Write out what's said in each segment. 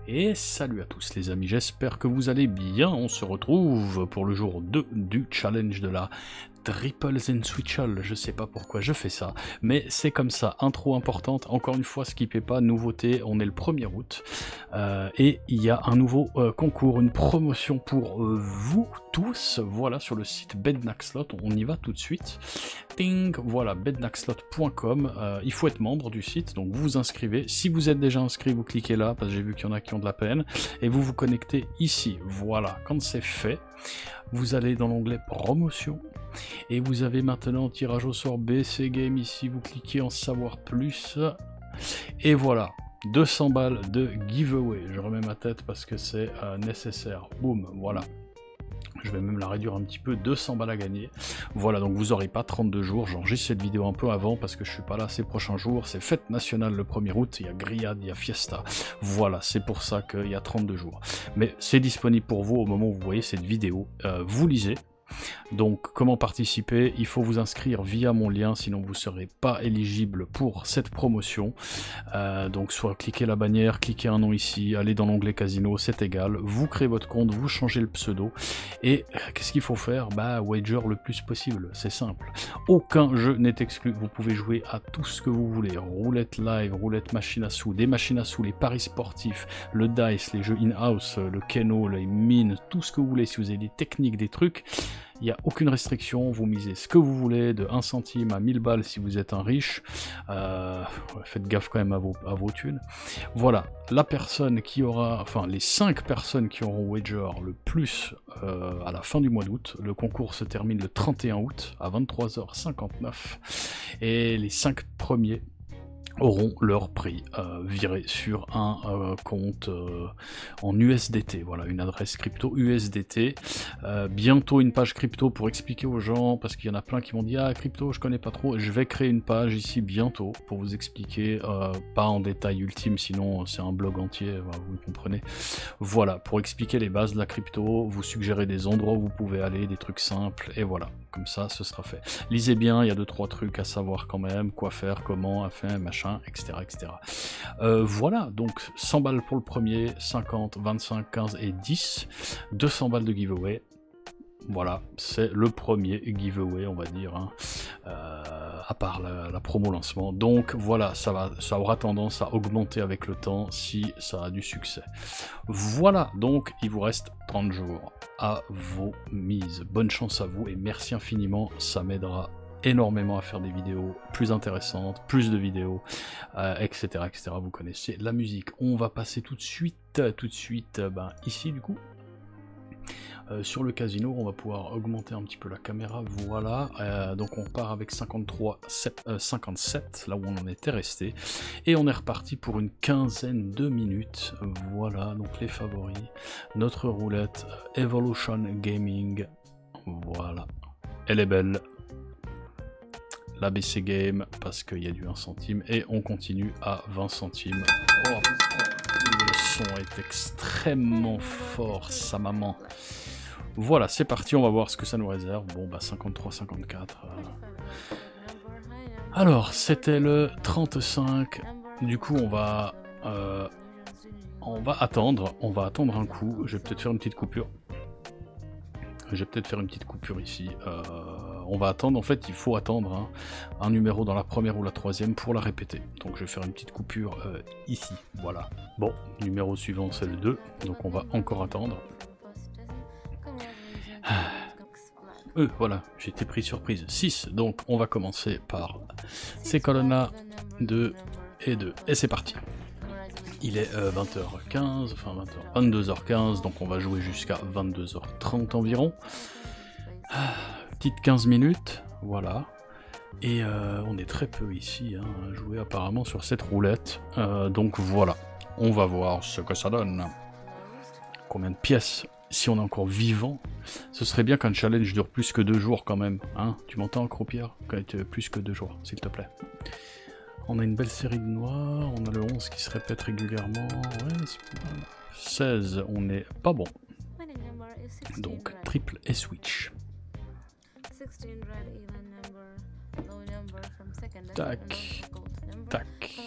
Et salut à tous les amis, j'espère que vous allez bien. On se retrouve pour le jour 2 du challenge de la Triples and Switchel. Je sais pas pourquoi je fais ça, mais c'est comme ça. Intro importante, encore une fois, skippez pas, nouveauté, on est le 1er août. Et il y a un nouveau concours, une promotion pour vous tous, voilà, sur le site Bednaxlot, on y va tout de suite. Ting, voilà, bednaxlot.com, il faut être membre du site, donc vous vous inscrivez. Si vous êtes déjà inscrit, vous cliquez là, parce que j'ai vu qu'il y en a qui ont de la peine, et vous vous connectez ici, voilà. Quand c'est fait, vous allez dans l'onglet promotion, et vous avez maintenant tirage au sort BC Game ici, vous cliquez en savoir plus, et voilà. 200 balles de giveaway, je remets ma tête parce que c'est nécessaire, boum, voilà. Je vais même la réduire un petit peu, 200 balles à gagner. Voilà, donc vous n'aurez pas 32 jours, j'enregistre cette vidéo un peu avant parce que je suis pas là ces prochains jours, c'est fête nationale le 1er août, il y a grillade, il y a fiesta, voilà, c'est pour ça qu'il y a 32 jours. Mais c'est disponible pour vous au moment où vous voyez cette vidéo, vous lisez. Donc comment participer? Il faut vous inscrire via mon lien, sinon vous ne serez pas éligible pour cette promotion. Donc soit cliquez la bannière, cliquez un nom ici, allez dans l'onglet casino, c'est égal, vous créez votre compte, vous changez le pseudo, et qu'est-ce qu'il faut faire? Bah wager le plus possible, c'est simple. Aucun jeu n'est exclu, vous pouvez jouer à tout ce que vous voulez, roulette live, roulette machine à sous, des machines à sous, les paris sportifs, le dice, les jeux in-house, le keno, les mines, tout ce que vous voulez, si vous avez des techniques, des trucs, il n'y a aucune restriction, vous misez ce que vous voulez, de 1 centime à 1000 balles si vous êtes un riche, faites gaffe quand même à vos thunes. Voilà, la personne qui aura, enfin les 5 personnes qui auront wager le plus à la fin du mois d'août, le concours se termine le 31 août à 23h59, et les 5 premiers auront leur prix viré sur un compte en USDT, voilà, une adresse crypto USDT. Bientôt une page crypto pour expliquer aux gens, parce qu'il y en a plein qui m'ont dit ah crypto je connais pas trop, je vais créer une page ici bientôt pour vous expliquer, pas en détail ultime, sinon c'est un blog entier, vous comprenez. Voilà, pour expliquer les bases de la crypto, vous suggérer des endroits où vous pouvez aller, des trucs simples, et voilà, comme ça ce sera fait. Lisez bien, il y a 2-3 trucs à savoir quand même, quoi faire, comment, à faire, machin, etc. etc. Voilà, donc 100 balles pour le premier, 50, 25, 15 et 10, 200 balles de giveaway. Voilà, c'est le premier giveaway, on va dire, hein, à part la promo lancement. Donc voilà, ça aura tendance à augmenter avec le temps si ça a du succès. Voilà, donc il vous reste 30 jours à vos mises. Bonne chance à vous et merci infiniment, ça m'aidera énormément à faire des vidéos plus intéressantes, plus de vidéos, etc., etc. Vous connaissez la musique. On va passer tout de suite, ici du coup. Sur le casino, on va pouvoir augmenter un petit peu la caméra, voilà, donc on part avec 57, là où on en était resté, et on est reparti pour une quinzaine de minutes, voilà, donc les favoris, notre roulette Evolution Gaming, voilà, elle est belle, la BC Game, parce qu'il y a du 1 centime, et on continue à 20 centimes, oh, le son est extrêmement fort, sa maman. Voilà, c'est parti, on va voir ce que ça nous réserve. Bon, bah 53, 54. Alors, c'était le 35. Du coup, on va attendre un coup. Je vais peut-être faire une petite coupure. Ici. On va attendre, en fait, il faut attendre hein, un numéro dans la première ou la troisième pour la répéter. Donc je vais faire une petite coupure ici, voilà. Bon, numéro suivant c'est le 2, donc on va encore attendre. Voilà, j'ai été pris surprise. 6, donc on va commencer par ces colonnes-là, 2 et 2. Et c'est parti. Il est 20h15, enfin 22h15, donc on va jouer jusqu'à 22h30 environ. Petite 15 minutes, voilà. Et on est très peu ici hein, à jouer apparemment sur cette roulette. Donc voilà, on va voir ce que ça donne. Combien de pièces? Si on est encore vivant, ce serait bien qu'un challenge dure plus que 2 jours quand même. Hein, tu m'entends, croupière? Plus que 2 jours, s'il te plaît. On a une belle série de noirs, on a le 11 qui se répète régulièrement. Ouais, 16, on n'est pas bon. Donc, triple et switch. Tac. Tac.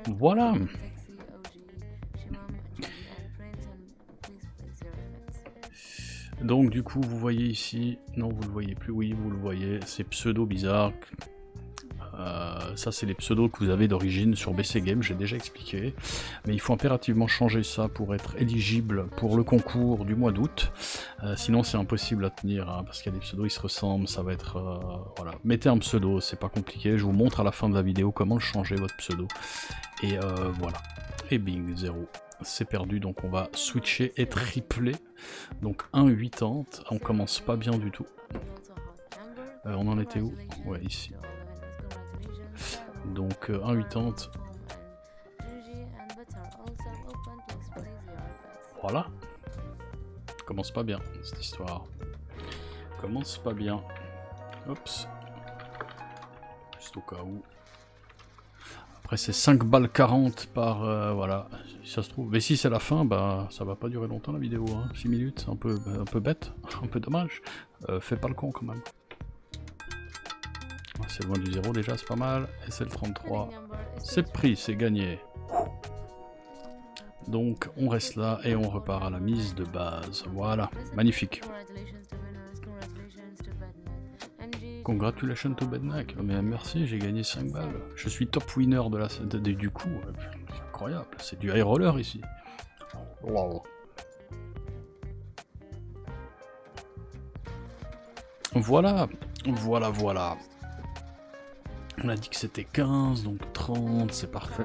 Voilà. Donc du coup, vous voyez ici, non vous le voyez plus, oui vous le voyez, c'est pseudo bizarre. Ça c'est les pseudos que vous avez d'origine sur BC Game, j'ai déjà expliqué. Mais il faut impérativement changer ça pour être éligible pour le concours du mois d'août. Sinon c'est impossible à tenir, hein, parce qu'il y a des pseudos, ils se ressemblent, ça va être... voilà. Mettez un pseudo, c'est pas compliqué, je vous montre à la fin de la vidéo comment le changer votre pseudo. Et voilà. Et bing, 0. C'est perdu, donc on va switcher et tripler. Donc 1,80, on commence pas bien du tout. On en était où? Ouais, ici. Donc 1,80. Voilà. Commence pas bien cette histoire. Commence pas bien. Oups. Juste au cas où. Après c'est 5 balles 40 par... voilà. Si ça se trouve. Mais si c'est la fin, bah ça va pas durer longtemps la vidéo. Hein. 6 minutes, un peu bête. Un peu dommage. Fais pas le con quand même. C'est loin du 0 déjà, c'est pas mal. Et c'est le 33. C'est pris, c'est gagné. Donc on reste là et on repart à la mise de base. Voilà, magnifique. Congratulations to Bednack. Mais merci, j'ai gagné 5 balles. Je suis top winner de la du coup. C'est incroyable, c'est du high roller ici. Wow. Voilà, voilà. On a dit que c'était 15, donc 30, c'est parfait.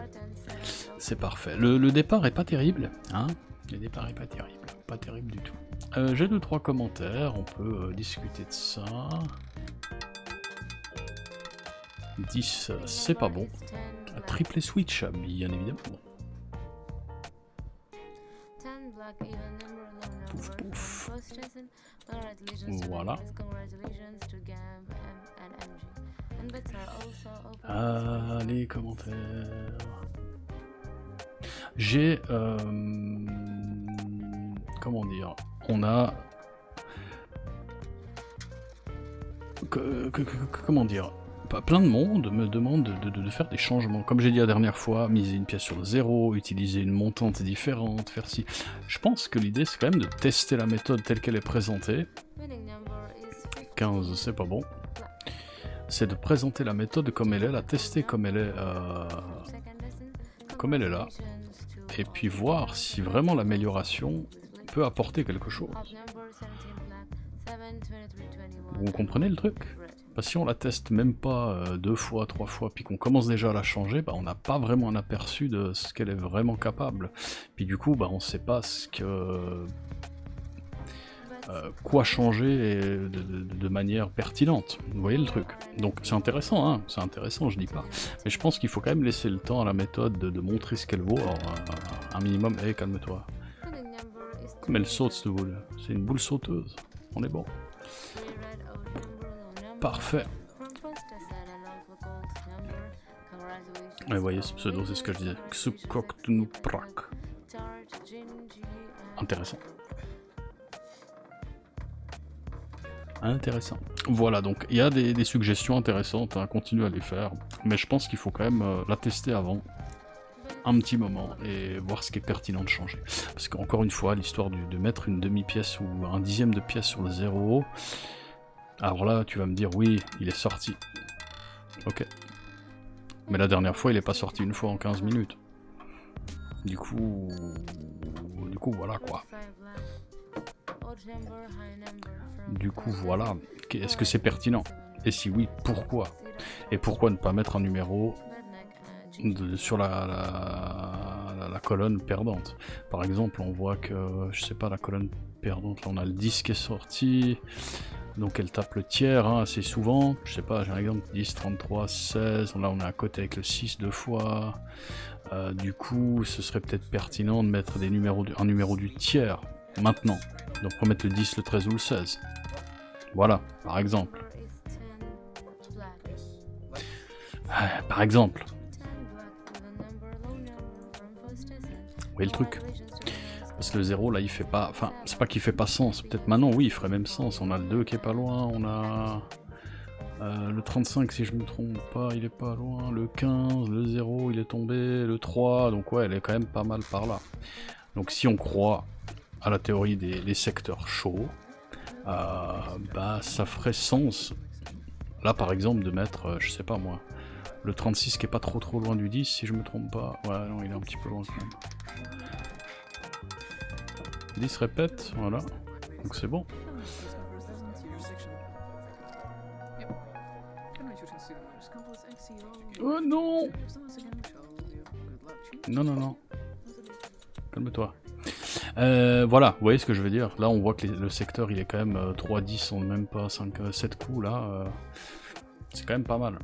C'est parfait. Le départ est pas terrible, hein. Le départ est pas terrible. Pas terrible du tout. J'ai 2-3 commentaires, on peut discuter de ça. 10, c'est pas bon. Triple switch, bien évidemment. Pouf pouf. Voilà. Les commentaires. J'ai... comment dire? On a... comment dire? Plein de monde me demande de faire des changements. Comme j'ai dit la dernière fois, miser une pièce sur le 0, utiliser une montante différente, faire ci. Je pense que l'idée c'est quand même de tester la méthode telle qu'elle est présentée. 15, c'est pas bon. C'est de présenter la méthode comme elle est, la tester comme elle est là, et puis voir si vraiment l'amélioration peut apporter quelque chose. Vous comprenez le truc? Parce que si on la teste même pas 2 fois, 3 fois, puis qu'on commence déjà à la changer, bah, on n'a pas vraiment un aperçu de ce qu'elle est vraiment capable. Puis du coup, bah, on sait pas ce que... quoi changer de manière pertinente. Vous voyez le truc? Donc c'est intéressant, hein, c'est intéressant, je dis pas. Mais je pense qu'il faut quand même laisser le temps à la méthode de montrer ce qu'elle vaut. Alors, un minimum, hé, calme-toi. Comme elle saute cette boule, c'est une boule sauteuse. On est bon. Parfait. Et vous voyez, ce pseudo, c'est ce que je disais. Xukoktunuprak. Intéressant. Intéressant. Voilà, donc il y a des suggestions intéressantes, hein, continuez à les faire, mais je pense qu'il faut quand même la tester avant, un petit moment, et voir ce qui est pertinent de changer. Parce qu'encore une fois, l'histoire de mettre une demi-pièce ou un dixième de pièce sur le 0, alors là, tu vas me dire, oui, il est sorti. Ok. Mais la dernière fois, il est pas sorti une fois en 15 minutes. Du coup, voilà quoi. Du coup, voilà. Est-ce que c'est pertinent? Et si oui, pourquoi? Et pourquoi ne pas mettre un numéro sur la colonne perdante? Par exemple, on voit que, je sais pas, la colonne perdante, là on a le 10 qui est sorti, donc elle tape le tiers hein, assez souvent. Je sais pas, j'ai un exemple 10, 33, 16, là on est à côté avec le 6 deux fois. Du coup, ce serait peut-être pertinent de mettre des numéros, un numéro du tiers maintenant. Donc on va mettre le 10, le 13 ou le 16. Voilà, par exemple. Par exemple. Vous voyez le truc? Parce que le 0 là il fait pas... Enfin, c'est pas qu'il fait pas sens. Peut-être maintenant oui il ferait même sens. On a le 2 qui est pas loin, on a... le 35 si je me trompe pas, il est pas loin. Le 15, le 0 il est tombé. Le 3, donc ouais elle est quand même pas mal par là. Donc si on croit à la théorie des secteurs chauds, bah ça ferait sens, là par exemple, de mettre, je sais pas moi, le 36 qui est pas trop loin du 10 si je me trompe pas. Ouais, non, il est un petit peu loin quand même. 10 répète, voilà, donc c'est bon. Oh non! Non. Calme-toi. Voilà, vous voyez ce que je veux dire. Là, on voit que le secteur, il est quand même 3-10, on même pas 5-7 coups, là. C'est quand même pas mal.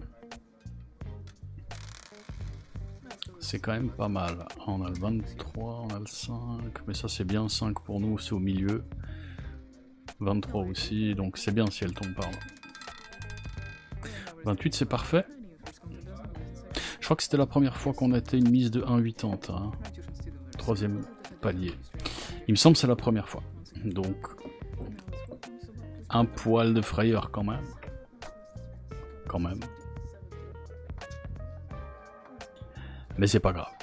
C'est quand même pas mal. On a le 23, on a le 5, mais ça c'est bien, 5 pour nous, c'est au milieu. 23 aussi, donc c'est bien si elle tombe par là. 28 c'est parfait. Je crois que c'était la première fois qu'on était une mise de 1,80. Hein. Troisième palier. Il me semble que c'est la première fois. Donc, un poil de frayeur quand même. Quand même. Mais c'est pas grave.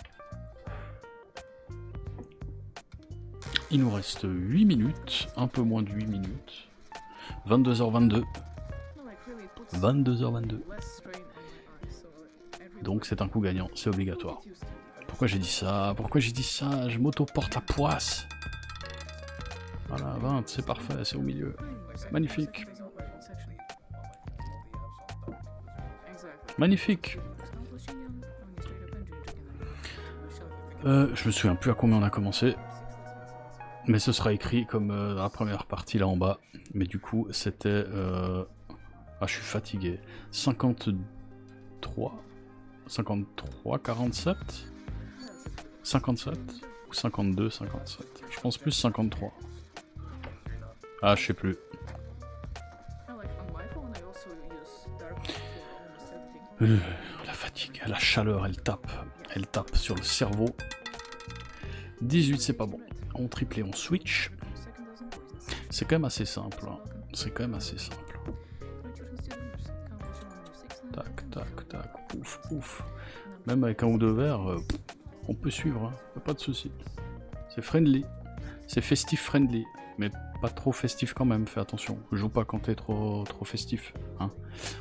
Il nous reste 8 minutes, un peu moins de 8 minutes. 22h22. 22h22. Donc c'est un coup gagnant, c'est obligatoire. Pourquoi j'ai dit ça? Pourquoi j'ai dit ça? Je m'auto-porte la poisse. Voilà, 20, c'est parfait, c'est au milieu. Magnifique. Magnifique. Je me souviens plus à combien on a commencé. Mais ce sera écrit comme dans la première partie là en bas. Mais du coup, c'était... Ah, je suis fatigué. 53, 47 57 ou 52, 57. Je pense plus 53. Ah, je sais plus. La fatigue, la chaleur, elle tape sur le cerveau. 18, c'est pas bon. On triple et on switch. C'est quand même assez simple. Hein. C'est quand même assez simple. Tac, tac, tac, ouf, ouf. Même avec un ou deux verres, on peut suivre, hein. Y'a pas de souci. C'est friendly. C'est festif friendly. Mais pas trop festif quand même, fais attention. Joue pas quand t'es trop festif. Hein.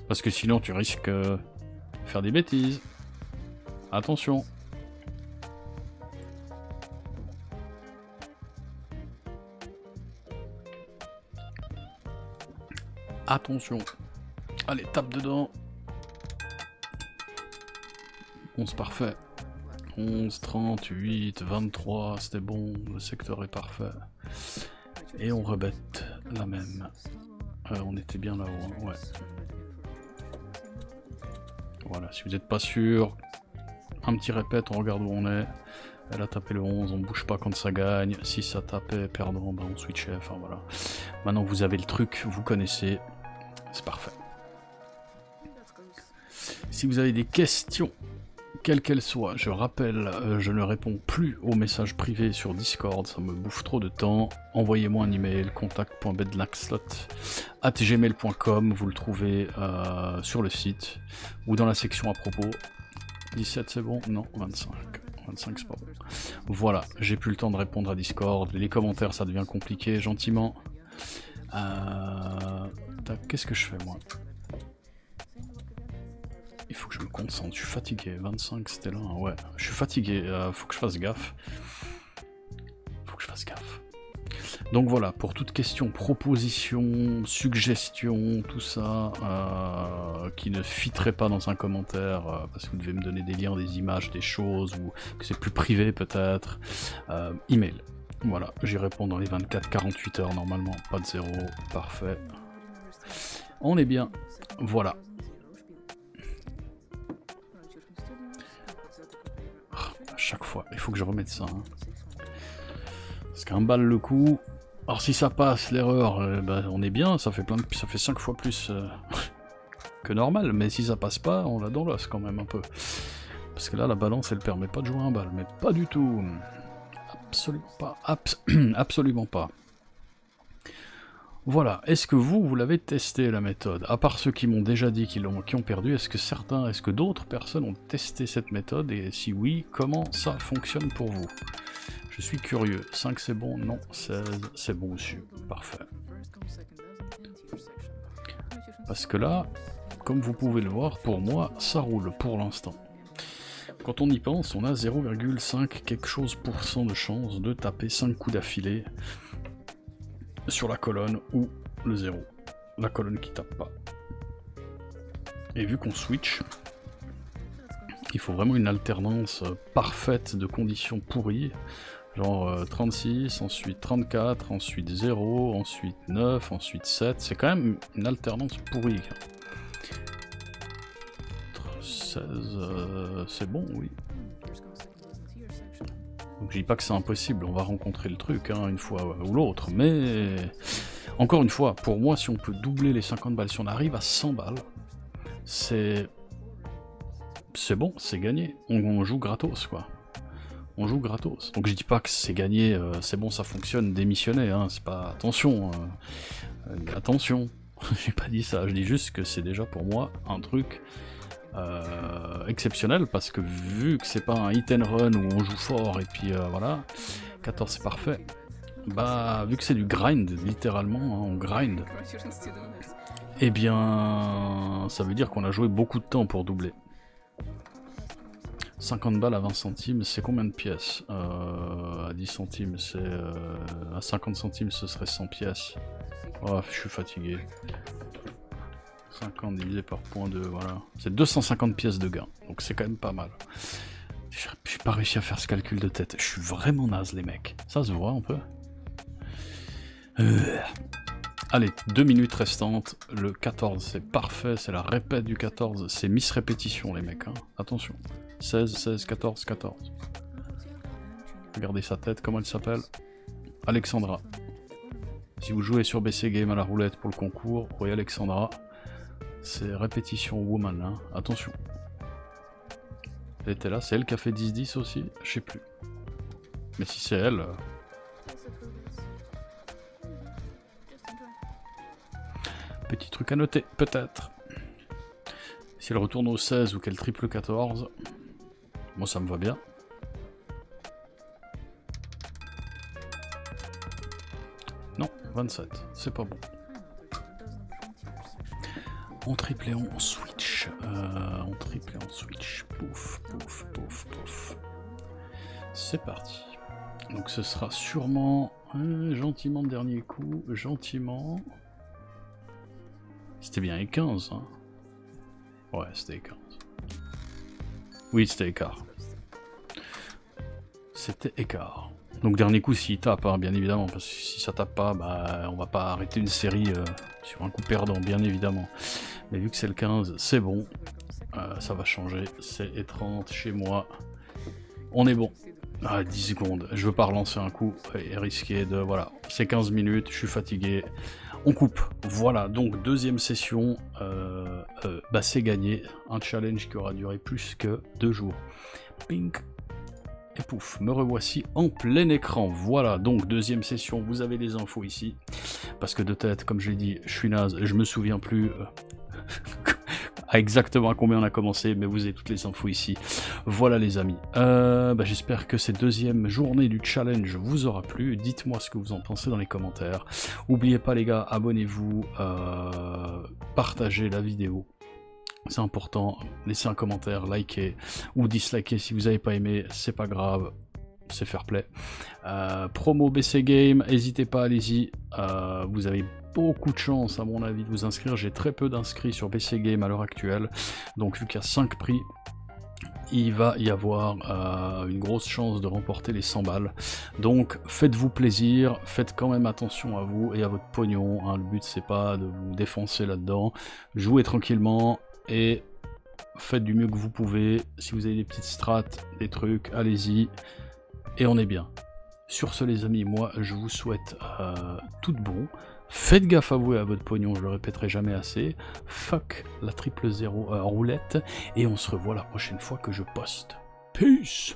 Parce que sinon tu risques de faire des bêtises. Attention. Attention. Allez, tape dedans. 11 parfait. 11, 38, 23, c'était bon. Le secteur est parfait. Et on rebête la même. On était bien là-haut, hein, ouais. Voilà, si vous n'êtes pas sûr, un petit répète, on regarde où on est. Elle a tapé le 11, on bouge pas quand ça gagne. Si ça tapait perdant, ben on switchait, enfin voilà. Maintenant vous avez le truc, vous connaissez. C'est parfait. Si vous avez des questions, quelles qu'elles soient, je rappelle, je ne réponds plus aux messages privés sur Discord, ça me bouffe trop de temps. Envoyez-moi un email, contact.bedlackslot@gmail.com, vous le trouvez sur le site, ou dans la section à propos. 17 c'est bon? Non, 25. 25 c'est pas bon. Voilà, j'ai plus le temps de répondre à Discord, les commentaires ça devient compliqué, gentiment. Qu'est-ce que je fais moi? Il faut que je me concentre, je suis fatigué. 25 c'était là, ouais. Je suis fatigué, faut que je fasse gaffe. Faut que je fasse gaffe. Donc voilà, pour toute question, proposition, suggestion, tout ça, qui ne fitterait pas dans un commentaire, parce que vous devez me donner des liens, des images, des choses, ou que c'est plus privé peut-être, email. Voilà, j'y réponds dans les 24-48 heures normalement, pas de zéro, parfait. On est bien, voilà. À chaque fois, il faut que je remette ça. Hein. Parce qu'un balle le coup. Alors si ça passe l'erreur, bah, on est bien, ça fait 5 fois plus que normal, mais si ça passe pas, on l'a dans l'os quand même un peu. Parce que là la balance elle permet pas de jouer un balle, mais pas du tout. Absolument pas. Absolument pas. Voilà, est-ce que vous l'avez testé la méthode? À part ceux qui m'ont déjà dit qui ont perdu, est-ce que d'autres personnes ont testé cette méthode? Et si oui, comment ça fonctionne pour vous? Je suis curieux. 5 c'est bon? Non. 16 c'est bon aussi. Parfait. Parce que là, comme vous pouvez le voir, pour moi, ça roule pour l'instant. Quand on y pense, on a 0,5 quelque chose % de chance de taper 5 coups d'affilée sur la colonne ou le 0. La colonne qui tape pas. Et vu qu'on switch, il faut vraiment une alternance parfaite de conditions pourries. Genre 36, ensuite 34, ensuite 0, ensuite 9, ensuite 7. C'est quand même une alternance pourrie. 16, c'est bon, oui. Donc je dis pas que c'est impossible, on va rencontrer le truc hein, une fois ou l'autre, mais encore une fois, pour moi, si on peut doubler les 50 balles, si on arrive à 100 balles, c'est bon, c'est gagné. On joue gratos, quoi. On joue gratos. Donc je dis pas que c'est gagné, c'est bon, ça fonctionne, démissionner, hein, c'est pas... Attention, attention, j'ai pas dit ça, je dis juste que c'est déjà pour moi un truc exceptionnel, parce que vu que c'est pas un hit and run où on joue fort et puis voilà, 14 c'est parfait, bah vu que c'est du grind, littéralement, hein, on grind, eh bien ça veut dire qu'on a joué beaucoup de temps pour doubler. 50 balles à 20 centimes, c'est combien de pièces? À 10 centimes, c'est... à 50 centimes, ce serait 100 pièces. Oh, je suis fatigué. 50 divisé par 0.2, voilà. C'est 250 pièces de gain, donc c'est quand même pas mal. J'ai pas réussi à faire ce calcul de tête. Je suis vraiment naze, les mecs. Ça se voit un peu. Allez, 2 minutes restantes. Le 14, c'est parfait. C'est la répète du 14. C'est Miss Répétition, les mecs. Hein. Attention. 16, 16, 14, 14. Regardez sa tête, comment elle s'appelle? Alexandra. Si vous jouez sur BC Game à la roulette pour le concours, oui, Alexandra. C'est Répétition Woman, hein. Attention. Elle était là, c'est elle qui a fait 10-10 aussi? Je sais plus. Mais si c'est elle... Petit truc à noter, peut-être. Si elle retourne au 16 ou qu'elle triple 14, moi ça me va bien. Non, 27, c'est pas bon. On triple et on switch. On triple et on switch. Pouf, pouf, pouf, pouf. C'est parti. Donc ce sera sûrement gentiment le dernier coup. Gentiment. C'était bien les 15. Hein. Ouais, c'était les 15. Oui, c'était écart. C'était écart. Donc dernier coup s'il tape, hein, bien évidemment, parce que si ça tape pas, bah, on va pas arrêter une série sur un coup perdant, bien évidemment. Mais vu que c'est le 15, c'est bon. Ça va changer, c'est les 30 chez moi. On est bon. Ah, 10 secondes, je veux pas relancer un coup et risquer de... Voilà, c'est 15 minutes, je suis fatigué. On coupe. Voilà, donc deuxième session, bah, c'est gagné. Un challenge qui aura duré plus que 2 jours. Pink. Et pouf, me revoici en plein écran. Voilà, donc deuxième session, vous avez les infos ici. Parce que de tête, comme je l'ai dit, je suis naze, je me souviens plus exactement à combien on a commencé, mais vous avez toutes les infos ici. Voilà les amis. Bah, j'espère que cette deuxième journée du challenge vous aura plu. Dites-moi ce que vous en pensez dans les commentaires. N'oubliez pas les gars, abonnez-vous, partagez la vidéo. C'est important, laissez un commentaire, likez ou dislikez si vous n'avez pas aimé, c'est pas grave, c'est fair play. Promo BC Game, n'hésitez pas, allez-y, vous avez beaucoup de chance à mon avis de vous inscrire, j'ai très peu d'inscrits sur BC Game à l'heure actuelle, donc vu qu'il y a 5 prix, il va y avoir une grosse chance de remporter les 100 balles. Donc faites-vous plaisir, faites quand même attention à vous et à votre pognon, hein. Le but c'est pas de vous défoncer là-dedans, jouez tranquillement. Et faites du mieux que vous pouvez. Si vous avez des petites strats, des trucs, allez-y. Et on est bien. Sur ce les amis, moi je vous souhaite tout de bon. Faites gaffe à vous et à votre pognon, je le répéterai jamais assez. Fuck la 000 roulette. Et on se revoit la prochaine fois que je poste. Peace!